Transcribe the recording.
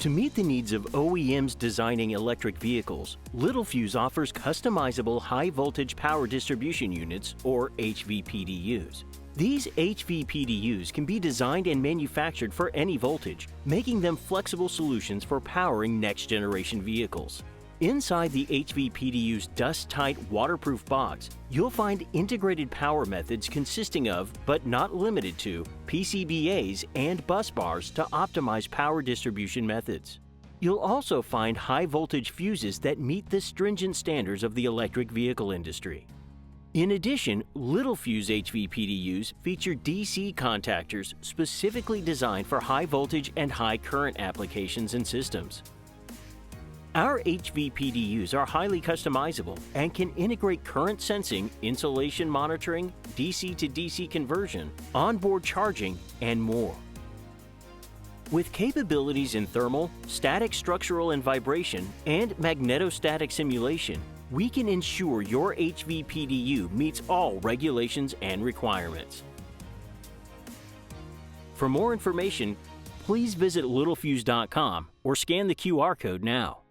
To meet the needs of OEMs designing electric vehicles, Littelfuse offers customizable high-voltage power distribution units, or HV PDUs. These HV PDUs can be designed and manufactured for any voltage, making them flexible solutions for powering next-generation vehicles. Inside the HV PDU's dust-tight, waterproof box, you'll find integrated power methods consisting of, but not limited to, PCBAs and busbars to optimize power distribution methods. You'll also find high-voltage fuses that meet the stringent standards of the electric vehicle industry. In addition, Littelfuse HV PDUs feature DC contactors specifically designed for high-voltage and high-current applications and systems. Our HV PDUs are highly customizable and can integrate current sensing, insulation monitoring, DC to DC conversion, onboard charging, and more. With capabilities in thermal, static structural and vibration, and magnetostatic simulation, we can ensure your HV PDU meets all regulations and requirements. For more information, please visit littelfuse.com or scan the QR code now.